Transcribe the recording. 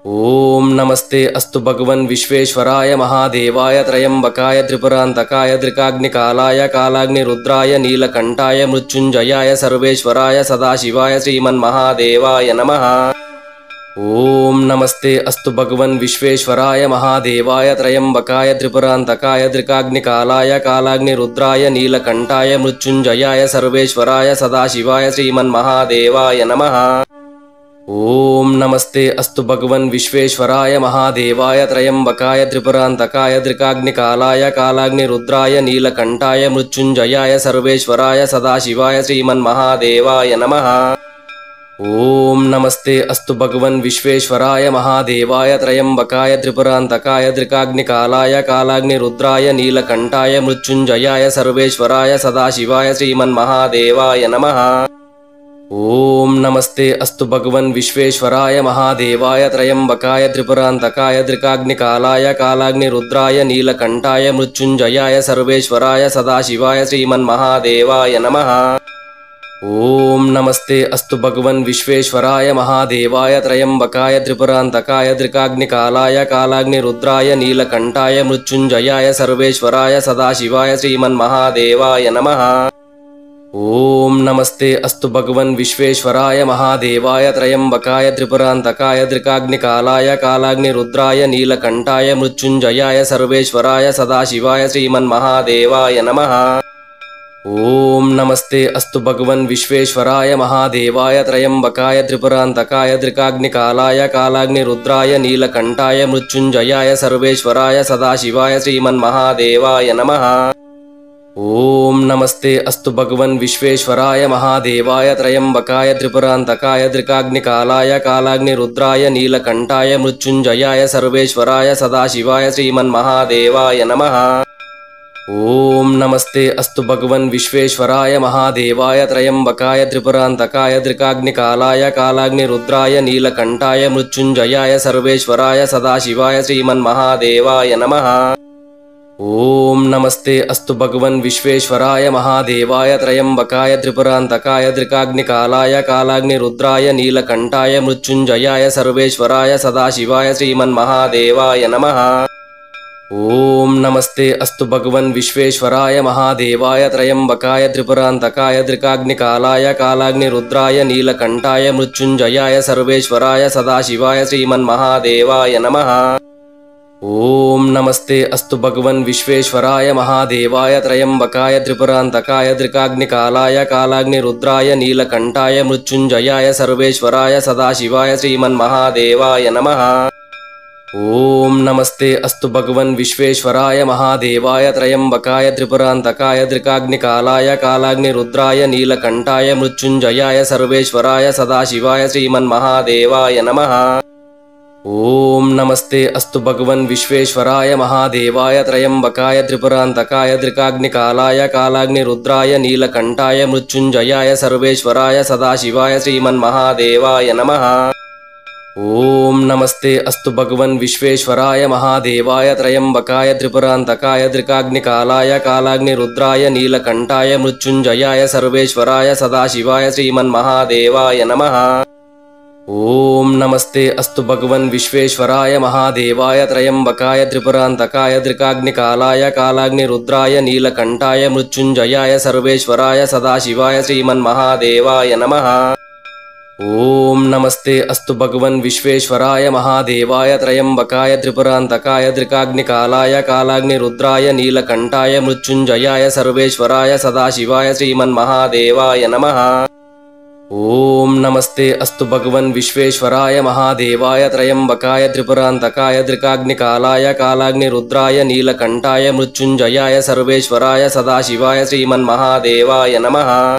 ओम नमस्ते अस्तु भगवन् विश्वेश्वराय महादेवाय त्रयंबकाय त्रिपुरांतकाय त्रिकाग्निकालाय कालाग्निरुद्राय नीलकंठाय मृत्युंजयाय सर्वेश्वराय सदाशिवाय श्रीमन्महादेवाय नमः। ओम नमस्ते अस्तु भगवन् विश्वेश्वराय महादेवाय त्रयंबकाय त्रिपुरांतकाय त्रिकाग्निकालाय कालाग्निरुद्राय नीलकंठाय मृत्युंजयाय सर्वेश्वराय सदाशिवाय श्रीमन्महादेवाय नमः। ओम नमस्ते अस्तु भगवन् विश्वेश्वराय महादेवाय त्रयंबकाय त्रिपुरांतकाय त्रिकाग्निकालाय कालाग्निरुद्राय नीलकंठाय मृत्युंजयाय सर्वेश्वराय सदाशिवाय श्रीमन्महादेवाय नमः। ओम नमस्ते अस्तु भगवन् विश्वेश्वराय महादेवाय त्रयंबकाय त्रिपुरांतकाय त्रिकाग्निकालाय कालाग्निरुद्राय नीलकंठाय मृत्युंजयाय सर्वेश्वराय सदाशिवाय श्रीमन्महादेवाय नमः। ओम नमस्ते अस्तु भगवन् विश्वेश्वराय महादेवाय त्रयंबकाय त्रिपुरांतकाय त्रिकाग्निकालाय कालाग्निरुद्राय नीलकंठाय मृत्युंजयाय सर्वेश्वराय सदाशिवाय श्रीमन्महादेवाय नमः। ओम नमस्ते अस्तु भगवन् विश्वेश्वराय महादेवाय त्रयंबकाय त्रिपुरांतकाय त्रिकाग्निकालाय कालाग्निरुद्राय नीलकंठाय मृत्युंजयाय सर्वेश्वराय सदाशिवाय श्रीमन्महादेवाय नमः। ओम नमस्ते अस्तु भगवन् विश्वेश्वराय महादेवाय त्रयंबकाय त्रिपुरांतकाय त्रिकाग्निकालाय कालाग्निरुद्राय नीलकंठाय मृत्युंजयाय सर्वेश्वराय सदाशिवाय श्रीमन्महादेवाय नमः। ओम नमस्ते अस्तु भगवन् विश्वेश्वराय महादेवाय त्रयंबकाय त्रिपुरांतकाय त्रिकाग्निकालाय कालाग्निरुद्राय नीलकंठाय मृत्युंजयाय सर्वेश्वराय सदाशिवाय श्रीमन्महादेवाय नमः। ओम नमस्ते अस्तु भगवन् विश्वेश्वराय महादेवाय त्रयंबकाय त्रिपुरांतकाय त्रिकाग्निकालाय कालाग्निरुद्राय नीलकंठाय मृत्युंजयाय सर्वेश्वराय सदाशिवाय श्रीमन्महादेवाय नमः। ओम नमस्ते अस्तु भगवन् विश्वेश्वराय महादेवाय त्रयंबकाय त्रिपुरांतकाय त्रिकाग्निकालाय कालाग्निरुद्राय नीलकंठाय मृत्युंजयाय सर्वेश्वराय सदाशिवाय श्रीमन्महादेवाय नमः। ओम नमस्ते अस्तु भगवन् विश्वेश्वराय महादेवाय त्रयंबकाय त्रिपुरांतकाय त्रिकाग्निकालाय कालाग्निरुद्राय नीलकंठाय मृत्युंजयाय सर्वेश्वराय सदाशिवाय श्रीमन्महादेवाय नमः। ओम नमस्ते अस्तु भगवन् विश्वेश्वराय महादेवाय त्रयंबकाय त्रिपुरांतकाय त्रिकाग्निकालाय कालाग्निरुद्राय नीलकंठाय मृत्युंजयाय सर्वेश्वराय सदाशिवाय श्रीमन्महादेवाय नमः। ओम नमस्ते अस्तु भगवन् विश्वेश्वराय महादेवाय त्रयंबकाय त्रिपुरांतकाय त्रिकाग्निकालाय कालाग्निरुद्राय नीलकंठाय मृत्युंजयाय सर्वेश्वराय सदाशिवाय श्रीमन्महादेवाय नमः। ओम नमस्ते अस्तु भगवन् विश्वेश्वराय महादेवाय त्रयंबकाय त्रिपुरांतकाय त्रिकाग्निकालाय कालाग्निरुद्राय नीलकंठाय मृत्युंजयाय सर्वेश्वराय सदाशिवाय श्रीमन्महादेवाय नमः। ओम नमस्ते अस्तु भगवन् विश्वेश्वराय महादेवाय त्रयंबकाय त्रिपुरांतकाय त्रिकाग्निकालाय कालाग्निरुद्राय नीलकंठाय मृत्युंजयाय सर्वेश्वराय सदाशिवाय श्रीमन्महादेवाय नमः। ओम नमस्ते अस्तु भगवन् विश्वेश्वराय महादेवाय त्रयंबकाय त्रिपुरांतकाय त्रिकाग्निकालाय कालाग्निरुद्राय नीलकंठाय मृत्युंजयाय सर्वेश्वराय सदाशिवाय श्रीमन्महादेवाय नमः। ओम नमस्ते अस्तु भगवन् विश्वेश्वराय महादेवाय त्रयंबकाय त्रिपुरांतकाय त्रिकाग्निकालाय कालाग्निरुद्राय नीलकंठाय मृत्युंजयाय सर्वेश्वराय सदाशिवाय श्रीमन्महादेवाय नमः। ओम नमस्ते अस्तु भगवन् विश्वेश्वराय महादेवाय त्रयंबकाय त्रिपुरांतकाय त्रिकाग्निकालाय कालाग्निरुद्राय नीलकंठाय मृत्युंजयाय सर्वेश्वराय सदाशिवाय श्रीमन्महादेवाय नमः। ओम नमस्ते अस्तु भगवन् विश्वेश्वराय महादेवाय त्रयंबकाय त्रिपुरांतकाय त्रिकाग्निकालाय कालाग्निरुद्राय नीलकंठाय मृत्युंजयाय सर्वेश्वराय सदाशिवाय श्रीमन्महादेवाय नमः।